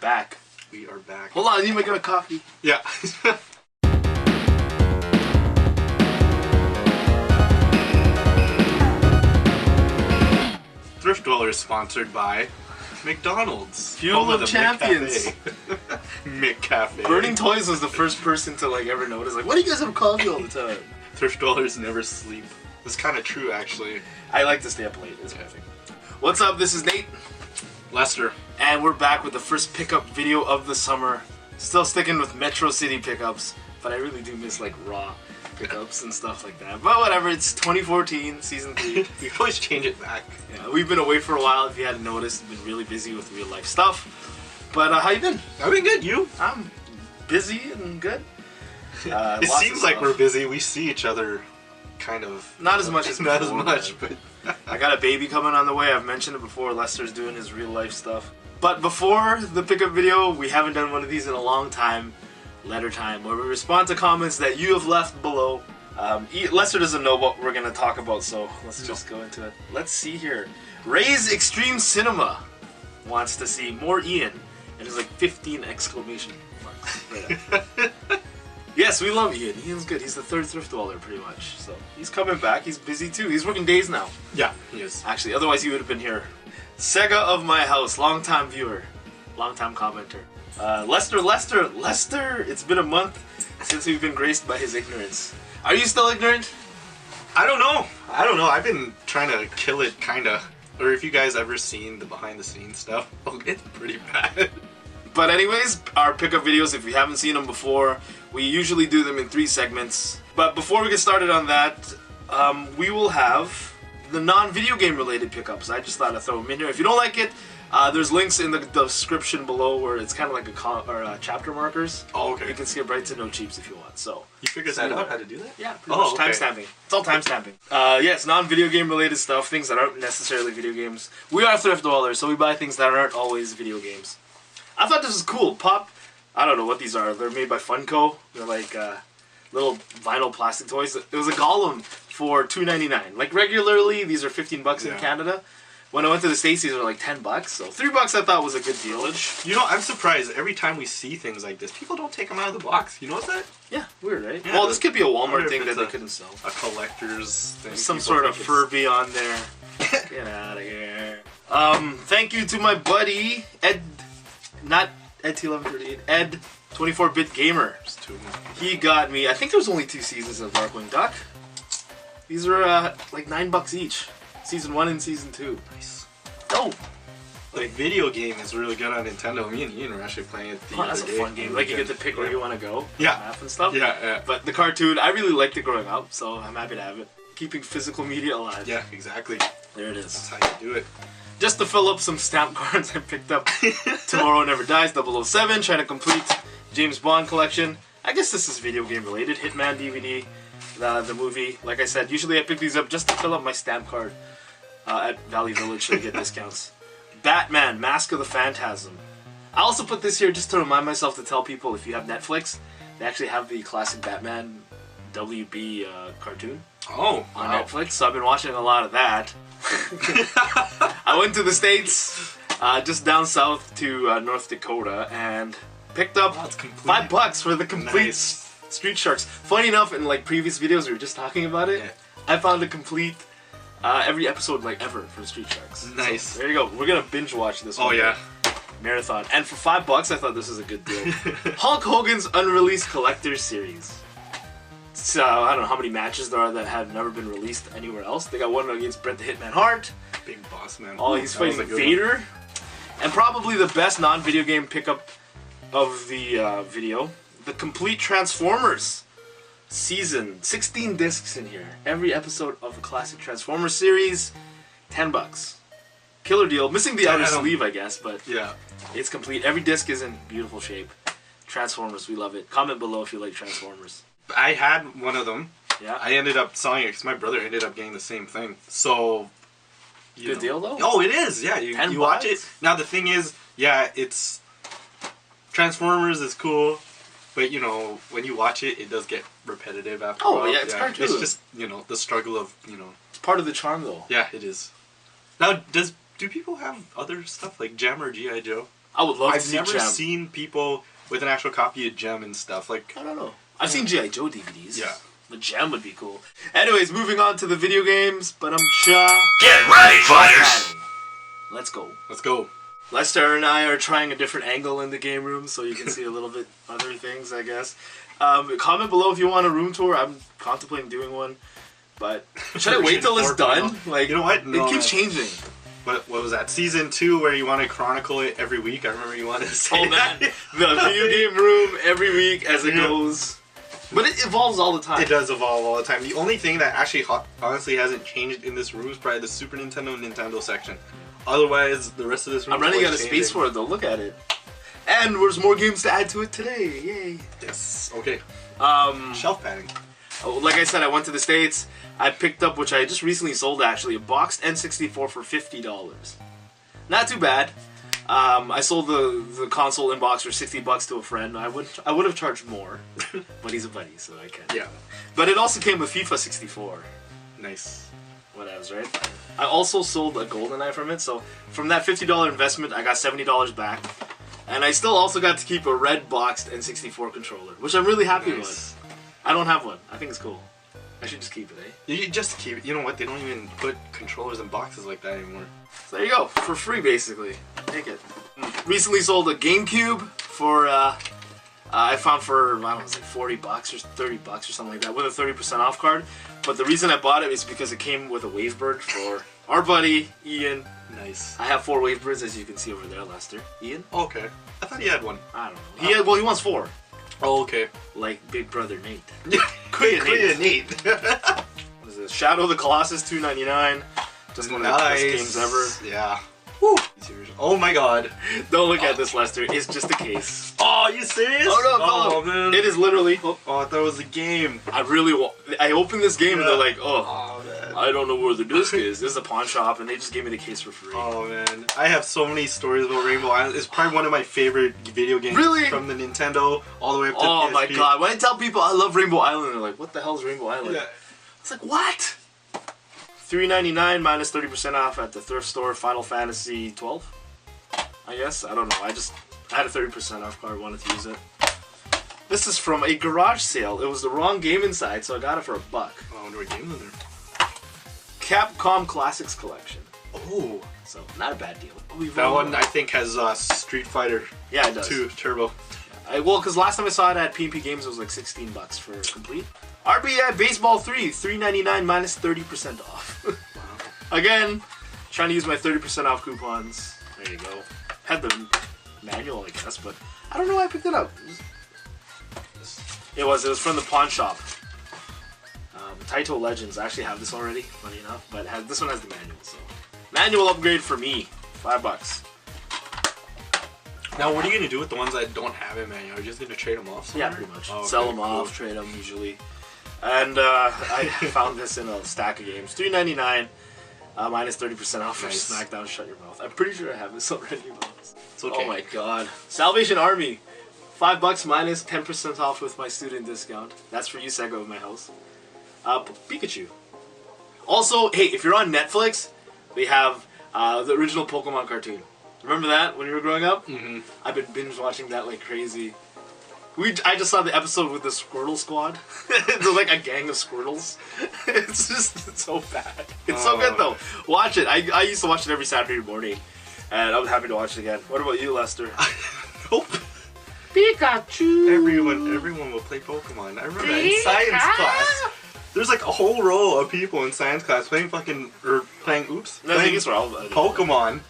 back. We are back. Hold on, I need to make a coffee. Yeah. Thriftdweller is sponsored by McDonald's. Fuel of Champions. McCafe. Burning Toys was the first person to like ever notice. Like, why do you guys have coffee all the time? Thriftdwellers never sleep. It's kind of true, actually. I like to stay up late. It's my thing. What's up? This is Nate. Lester. And we're back with the first pickup video of the summer. Still sticking with MetroCity pickups, but I really do miss like raw pickups and stuff like that. But whatever, it's 2014, season 3. You can always change it back. Yeah, we've been away for a while. If you hadn't noticed, been really busy with real life stuff. But how you been? I've been good. You? I'm busy and good. It seems like we're busy. We see each other kind of. Not as much as not before, as much, but. I got a baby coming on the way. I've mentioned it before. Lester's doing his real life stuff. But before the pickup video, we haven't done one of these in a long time. Letter time, where we respond to comments that you have left below. Lester doesn't know what we're going to talk about, so let's just go into it. Let's see here. Ray's Extreme Cinema wants to see more Ian. And there's like 15 exclamation marks right up. Yes, we love Ian. Ian's good. He's the third Thriftdweller, pretty much. So he's coming back. He's busy too. He's working days now. Yeah, he is. Actually, otherwise he would have been here. SegaofmyHouse, long-time viewer, long-time commenter. Lester, it's been a month since we've been graced by his ignorance. Are you still ignorant? I don't know. I've been trying to kill it, kinda. Or if you guys ever seen the behind-the-scenes stuff, it's pretty bad. But anyways, our pickup videos, if you haven't seen them before, we usually do them in 3 segments. But before we get started on that, we will have the non-video game related pickups. I just thought I'd throw them in here. If you don't like it, there's links in the description below where it's kind of like chapter markers. Oh, okay. You can skip right to no cheaps if you want. So you figured that out, how to do that? Yeah, pretty much. Okay. Timestamping. It's all timestamping. Yes, non-video game related stuff, things that aren't necessarily video games. We are Thriftdwellers, so we buy things that aren't always video games. I thought this was cool. I don't know what these are. They're made by Funko. They're like little vinyl plastic toys. It was a golem for $2.99. Like regularly, these are $15 in Canada. When I went to the States, these are like $10. So $3 I thought was a good deal. You know, I'm surprised every time we see things like this, people don't take them out of the box. You know what that? Yeah, weird, right? Yeah, well, this could be a Walmart thing that they couldn't sell. A collector's thing. Some sort of Furby on there. Get out of here. Thank you to my buddy Ed. Not Ed T1138, Ed 24-bit Gamer. He got me, I think there was only 2 seasons of Darkwing Duck. These are like $9 each. Season 1 and Season 2. Nice. Oh! The video game is really good on Nintendo. Me and Ian were actually playing it the other That's a day. fun game. Like you get to pick where you want to go. Yeah. Map and stuff. Yeah. But the cartoon, I really liked it growing up, so I'm happy to have it. Keeping physical media alive. Yeah, exactly. There it is. That's how you do it. Just to fill up some stamp cards I picked up. Tomorrow Never Dies 007, trying to complete James Bond collection. I guess this is video game related. Hitman DVD, the movie. Like I said, usually I pick these up just to fill up my stamp card at Valley Village so I get discounts. Batman, Mask of the Phantasm. I also put this here just to remind myself to tell people if you have Netflix, they actually have the classic Batman WB cartoon on Netflix. So I've been watching a lot of that. I went to the States, just down south to North Dakota, and picked up $5 for the complete Street Sharks. Funny enough, in like previous videos we were just talking about it, I found a complete every episode like ever for Street Sharks. Nice. So, there you go. We're gonna binge watch this one. Oh yeah. Marathon. And for $5, I thought this was a good deal. Hulk Hogan's unreleased collector's series. So, I don't know how many matches there are that have never been released anywhere else. They got one against Bret the Hitman Hart. Big boss man. Oh, he's fighting Vader. And probably the best non-video game pickup of the video. The complete Transformers season. 16 discs in here. Every episode of the classic Transformers series. $10. Killer deal. Missing the outer sleeve, I guess, but yeah, it's complete. Every disc is in beautiful shape. Transformers, we love it. Comment below if you like Transformers. I had one of them. Yeah. I ended up selling it because my brother ended up getting the same thing. So, good deal though? Oh, it is. Yeah, you watch it. Now the thing is, yeah, it's Transformers is cool, but you know when you watch it, it does get repetitive after a while. Yeah, it's cartoon. It's just the struggle of It's part of the charm though. Yeah, it is. Now, do people have other stuff like Jammer or G.I. Joe? I would love to I've see never Gem. seen people with an actual copy of Gem and stuff. Like, I don't know. I've seen G.I. Joe DVDs. Yeah. The Gem would be cool. Anyways, moving on to the video games, but Get ready, fighters! Let's go. let's go. Lester and I are trying a different angle in the game room so you can see a little bit other things, I guess. Comment below if you want a room tour. I'm contemplating doing one. But should I wait till it's done? Like, You know what? No, it keeps changing. What was that? Season 2 where you want to chronicle it every week? I remember you wanted to say Oh man, the video game room every week as it goes. But it evolves all the time. It does evolve all the time. The only thing that actually honestly hasn't changed in this room is probably the Super Nintendo and Nintendo section. Otherwise, the rest of this room I'm is running always out of changing. space for it though. Look at it. And there's more games to add to it today. Yay. Yes. Okay. Um, Shelf padding. like I said, I went to the States. I picked up, which I just recently sold actually, a boxed N64 for $50. Not too bad. I sold the console in box for $60 to a friend. I would have charged more, but he's a buddy, so I can. Yeah. But it also came with FIFA 64. Nice. Whatevs, right? I also sold a GoldenEye from it, so from that $50 investment, I got $70 back. And I still also got to keep a red boxed N64 controller, which I'm really happy with. I don't have one. I think it's cool. I should just keep it, eh? You just keep it. You know what? They don't even put controllers in boxes like that anymore. So there you go, for free basically. Take it. Recently sold a GameCube for, I found for, I don't know, it was like $40 or $30 or something like that, with a 30% off card. But the reason I bought it is because it came with a Wavebird for our buddy, Ian. Nice. I have 4 Wavebirds, as you can see over there, Lester. Ian? Okay. I thought he had one. I don't know. He wants 4. Oh, okay. Like Big Brother Nate. Quit Nate. What is this? Shadow of the Colossus, $2.99. Just one of the best games ever. Yeah. Woo. Oh my god. Don't look at this, Lester. It's just a case. Oh, you serious? Oh, no, man. It is literally... Oh, I thought it was a game. I opened this game and they're like, Oh, man. I don't know where the disc is. This is a pawn shop, and they just gave me the case for free. Oh, man. I have so many stories about Rainbow Island. It's probably one of my favorite video games. Really? From the Nintendo all the way up to Oh PSP. my god. When I tell people I love Rainbow Island, they're like, what the hell is Rainbow Island? Yeah. It's like, what? $3.99 minus 30% off at the thrift store, Final Fantasy 12, I guess. I don't know. I had a 30% off card, wanted to use it. This is from a garage sale. It was the wrong game inside, so I got it for $1. Oh, I wonder what game's in there. Capcom Classics Collection. Oh. So, not a bad deal. That one, I think, has Street Fighter Yeah, it does. 2 Turbo. Well, because last time I saw it at P&P Games, it was like $16 for complete. RBI Baseball 3, $3.99 minus 30% off. Again, trying to use my 30% off coupons. There you go. Had the manual, I guess, but I don't know why I picked it up. It was from the pawn shop. Taito Legends. I actually have this already, funny enough, but this one has the manual. So manual upgrade for me, $5. Now, what are you going to do with the ones that don't have a manual? Are you just going to trade them off somewhere? Yeah, pretty much. Oh, okay, Sell them cool. off, trade them usually. And I found this in a stack of games. $3.99 minus 30% off for Nice. SmackDown. Shut your mouth. I'm pretty sure I have this already. It's okay. Oh my god. Salvation Army. $5 minus 10% off with my student discount. That's for you, SegaofmyHouse. Pikachu. Also, hey, if you're on Netflix, they have the original Pokemon cartoon. Remember that when you were growing up? Mm-hmm. I've been binge watching that like crazy. I just saw the episode with the Squirtle Squad. They're like a gang of Squirtles. It's so bad. It's so good though. Watch it. I used to watch it every Saturday morning, and I'm happy to watch it again. What about you, Lester? Nope. Pikachu. Everyone will play Pokemon. I remember that in science class. There's like a whole row of people in science class playing playing Pokemon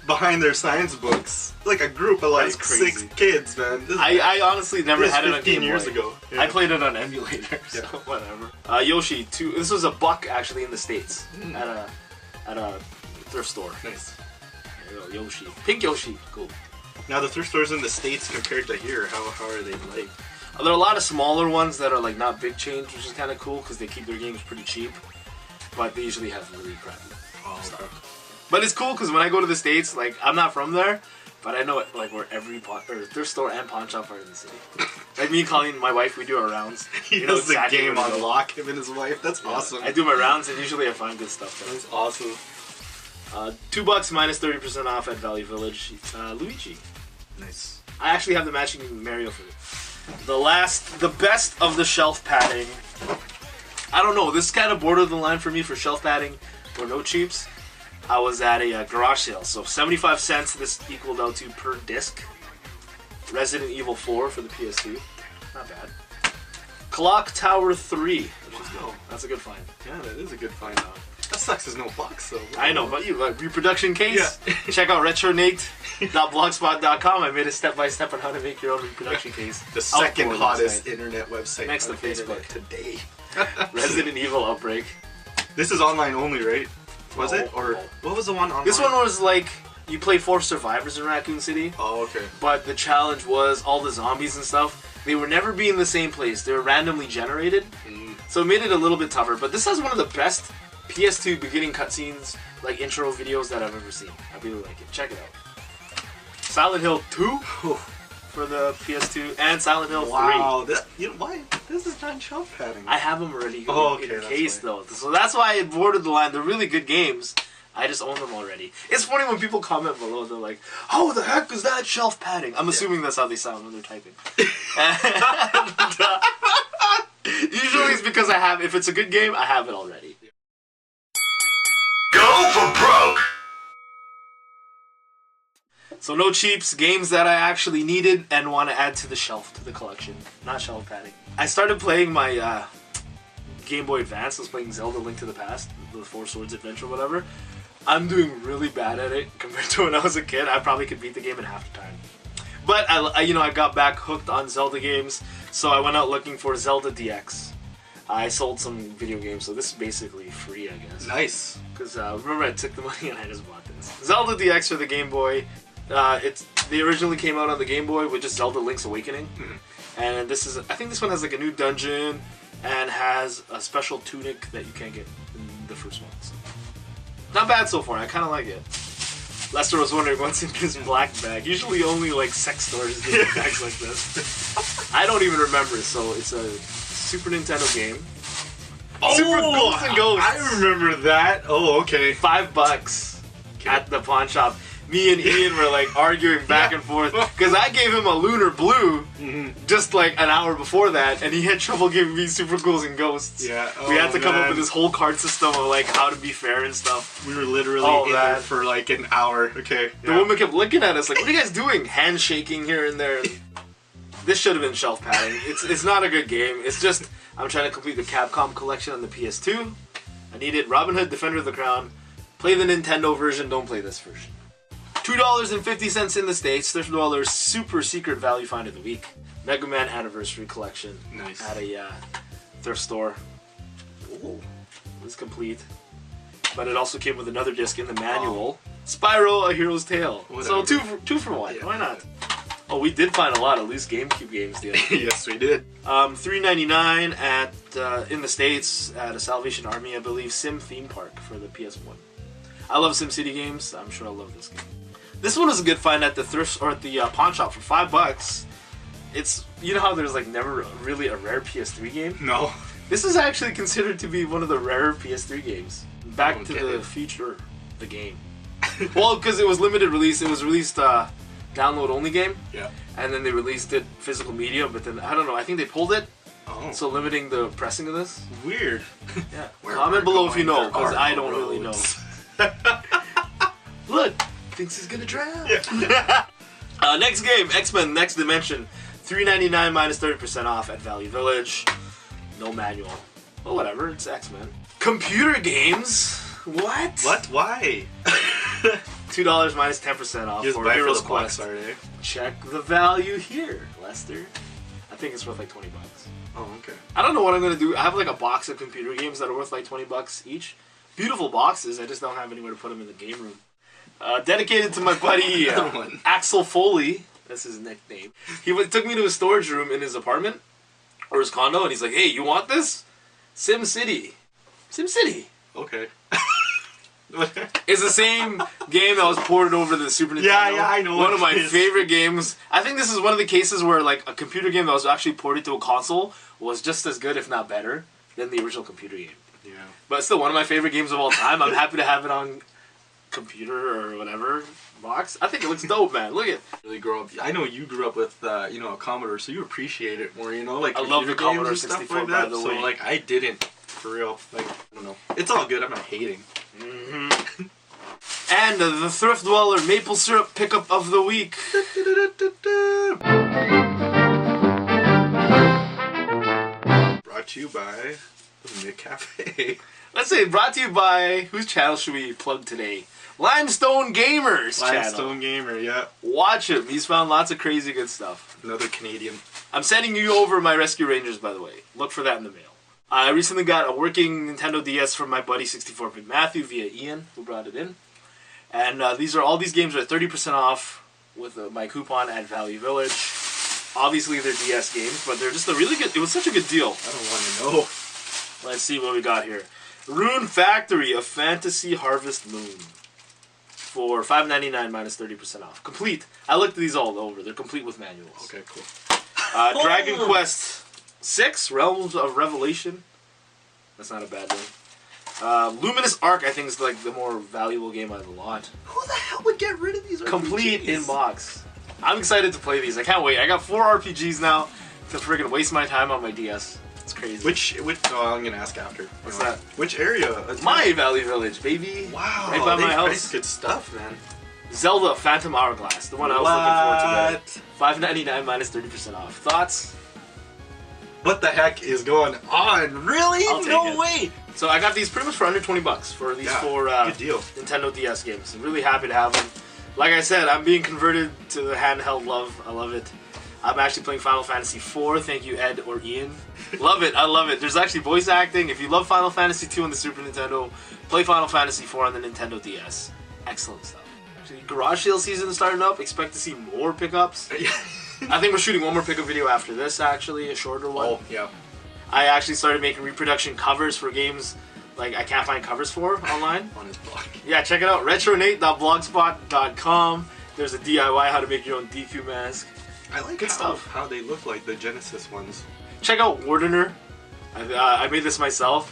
behind their science books. Like a group of like 6 kids, man. I honestly never had it on 15 Game years Boy. ago. Yeah. I played it on emulator, so whatever. Yoshi 2. This was $1 actually in the States at a thrift store. Nice. There you go, Yoshi. Pink Yoshi. Cool. Now the thrift stores in the States compared to here, how are they like? There are a lot of smaller ones that are like not big chains, which is kind of cool because they keep their games pretty cheap. But they usually have really crappy stuff. But it's cool because when I go to the States, like I'm not from there, but I know it, like where every thrift store and pawn shop are in the city. Like me and Colleen, my wife, we do our rounds. He You know does exactly the game where to go. unlock him and his wife. That's awesome. I do my rounds and usually I find good stuff there. That's awesome. $2 minus 30% off at Valley Village. Luigi. Nice. I actually have the matching Mario for it. The best of the shelf padding. I don't know. This is kind of border the line for me for shelf padding or no cheaps. I was at a garage sale, so 75 cents. This equaled out to per disc. Resident Evil 4 for the PS2. Not bad. Clock Tower 3. Wow. That's a good find. Yeah, that is a good find. That sucks. There's no box though. I know, but you reproduction case. Yeah. Check out retronate.blogspot.com. I made a step-by-step on how to make your own reproduction case. The second Outboard hottest website. internet website Next to on the Facebook. internet today. Resident Evil Outbreak. This is online only, right? Was No, it? Or no. what was the one online? This one was like, you play 4 survivors in Raccoon City, Oh, okay. but the challenge was all the zombies and stuff. They would never be in the same place. They were randomly generated, so it made it a little bit tougher. But this has one of the best PS2 beginning cutscenes, like intro videos that I've ever seen. I really like it. Check it out. Silent Hill 2 for the PS2 and Silent Hill 3. Wow. You know why? This is not shelf padding. I have them already okay, in that's case why. though, so that's why it bordered the line. They're really good games. I just own them already. It's funny when people comment below. They're like, "How the heck is that shelf padding?" I'm assuming that's how they sound when they're typing. Usually it's because I have. If it's a good game, I have it already. Go for broke. So no cheaps, games that I actually needed and want to add to the shelf, to the collection. Not shelf padding. I started playing my Game Boy Advance. I was playing Zelda Link to the Past, the Four Swords Adventure, whatever. I'm doing really bad at it compared to when I was a kid. I probably could beat the game in half the time. But I got back hooked on Zelda games, so I went out looking for Zelda DX. I sold some video games, so this is basically free, I guess. Nice. Because remember, I took the money and I just bought this. Zelda DX for the Game Boy. They originally came out on the Game Boy with just Zelda Link's Awakening, and this is. I think this one has like a new dungeon and has a special tunic that you can't get in the first one. So. Not bad so far. I kind of like it. Lester was wondering what's in this black bag. Usually only like sex stores get bags like this. I don't even remember. So it's a Super Nintendo game. Super Ghouls and Ghosts. I remember that. Oh, okay. $5 at the pawn shop. Me and Ian were like arguing back and forth because I gave him a Lunar Blue just like an hour before that, and he had trouble giving me Super Ghouls and Ghosts. Yeah. We had to come up with this whole card system of like how to be fair and stuff. We were literally in there for like an hour. Okay. The woman kept looking at us like, "What are you guys doing?" Handshaking here and there. This should have been shelf padding. It's not a good game. It's just I'm trying to complete the Capcom collection on the PS2. I needed Robin Hood, Defender of the Crown. Play the Nintendo version. Don't play this version. $2.50 in the States. Thriftdweller's super secret value find of the week. Mega Man Anniversary Collection. Nice. At a thrift store. Ooh, it was complete. But it also came with another disc in the manual. Spyro: A Hero's Tale. Whatever. So two for one. Yeah. Why not? Oh, we did find a lot of loose GameCube games the other day. Yes, we did. $3.99 at in the States at a Salvation Army, I believe. Sim Theme Park for the PS1. I love SimCity games. I'm sure I'll love this game. This one was a good find at the thrift or at the pawn shop for $5. It's, you know how there's like never really a rare PS3 game? No. This is actually considered to be one of the rarer PS3 games. Back to the Future, the game. Well, because it was limited release. It was released download only game. Yeah. And then they released it physical media, but then I don't know. I think they pulled it. Oh. So limiting the pressing of this. Weird. Yeah. Where Comment we're below if you going, know, there because are I no don't really know. roads. Look, thinks he's gonna drown. Yeah. Next game, X-Men Next Dimension. $3.99 minus 30% off at Valley Village. No manual. Well, whatever. It's X-Men. Computer games. What? What? Why? $2 minus 10% off Just for buy for Heroes the box Quest. art, eh? Check the value here, Lester. I think it's worth like $20. Oh, okay. I don't know what I'm gonna do. I have like a box of computer games that are worth like $20 each. Beautiful boxes. I just don't have anywhere to put them in the game room. Dedicated to my buddy Axel Foley. That's his nickname. He took me to his storage room in his apartment or his condo, and he's like, "Hey, you want this? SimCity. SimCity. Okay. It's the same game that was ported over to the Super Nintendo. Yeah, I know. One of my it is. favorite games. I think this is one of the cases where like a computer game that was actually ported to a console was just as good, if not better, than the original computer game. Yeah. But still, one of my favorite games of all time. I'm happy to have it on computer or whatever box. I think it looks dope, man. Look at. Really grow up. I know you grew up with a Commodore, so you appreciate it more. Like I love the computer games Commodore and stuff 64, like that. by the So way. like I didn't for real. Like I don't know. It's all good. I'm not hating. And the Thriftdweller maple syrup pickup of the week. Brought to you by the Cafe. Let's say brought to you by, whose channel should we plug today? Limestone Gamers channel. Limestone Gamer, yeah. Watch him. He's found lots of crazy good stuff. Another Canadian. I'm sending you over my Rescue Rangers, by the way. Look for that in the mail. I recently got a working Nintendo DS from my buddy 64-bit Matthew via Ian, who brought it in. And all these games are 30% off with my coupon at Value Village. Obviously, they're DS games, but they're just a really good. It was such a good deal. I don't want to know. Let's see what we got here. Rune Factory: A Fantasy Harvest Moon for $5.99 minus 30% off. Complete. I looked these all over. They're complete with manuals. Okay, cool. Dragon Quest 6: Realms of Revelation. That's not a bad one. Luminous Arc, I think, is like the more valuable game out of the lot. Who the hell would get rid of these RPGs? Complete in box. I'm excited to play these. I can't wait. I got 4 RPGs now to friggin' waste my time on my DS. It's crazy. Which? Oh, I'm gonna ask after. What's that? Which area? My Valley Village, baby. Wow. Right by my house. Nice, good stuff, man. Zelda Phantom Hourglass, the one I was looking for today. $5.99 minus 30% off. Thoughts? What the heck is going on? Really? I'll take No it. way. So I got these pretty much for under $20 for these 4 good deal. Nintendo DS games. I'm really happy to have them. Like I said, I'm being converted to the handheld love. I love it. I'm actually playing Final Fantasy IV. Thank you, Ed or Ian. Love it. I love it. There's actually voice acting. If you love Final Fantasy II on the Super Nintendo, play Final Fantasy IV on the Nintendo DS. Excellent stuff. Actually, Garage Sale season is starting up. Expect to see more pickups. I think we're shooting one more pickup video after this, actually, a shorter one. Oh, yeah. I actually started making reproduction covers for games like I can't find covers for online. On his blog. Yeah, check it out. retronate.blogspot.com. There's a DIY how to make your own DQ mask. I like Good stuff. how they look like the Genesis ones. Check out Wardener. I made this myself.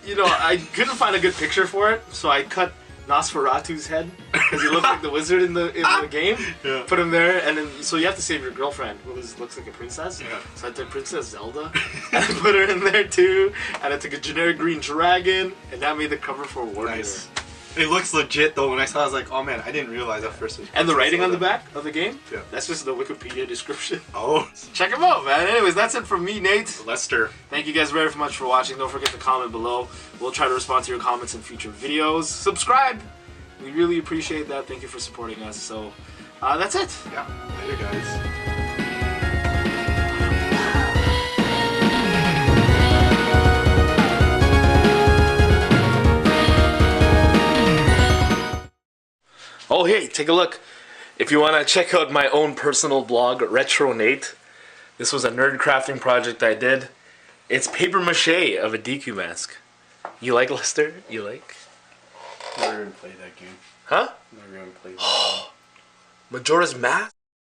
I couldn't find a good picture for it, so I cut Nosferatu's head because he looked like the wizard in the game. Yeah. Put him there, and then so you have to save your girlfriend who looks like a princess. Yeah. So I took Princess Zelda and put her in there too, and I took a generic green dragon, and that made the cover for Wardener. Nice. It looks legit though. When I saw it, I was like, oh man, I didn't realize at first. It was And the writing on the Zelda. back of the game? Yeah. That's just the Wikipedia description. Oh. Check them out, man. Anyways, that's it from me, Nate. Lester. Thank you guys very much for watching. Don't forget to comment below. We'll try to respond to your comments in future videos. Subscribe. We really appreciate that. Thank you for supporting us. So, that's it. Yeah. Later, guys. Oh, hey, take a look. If you want to check out my own personal blog, Retro Nate, this was a nerd crafting project I did. It's paper mache of a DQ mask. You like, Lester? You like? Never even played that game. Huh? Never even played that game. Majora's Mask?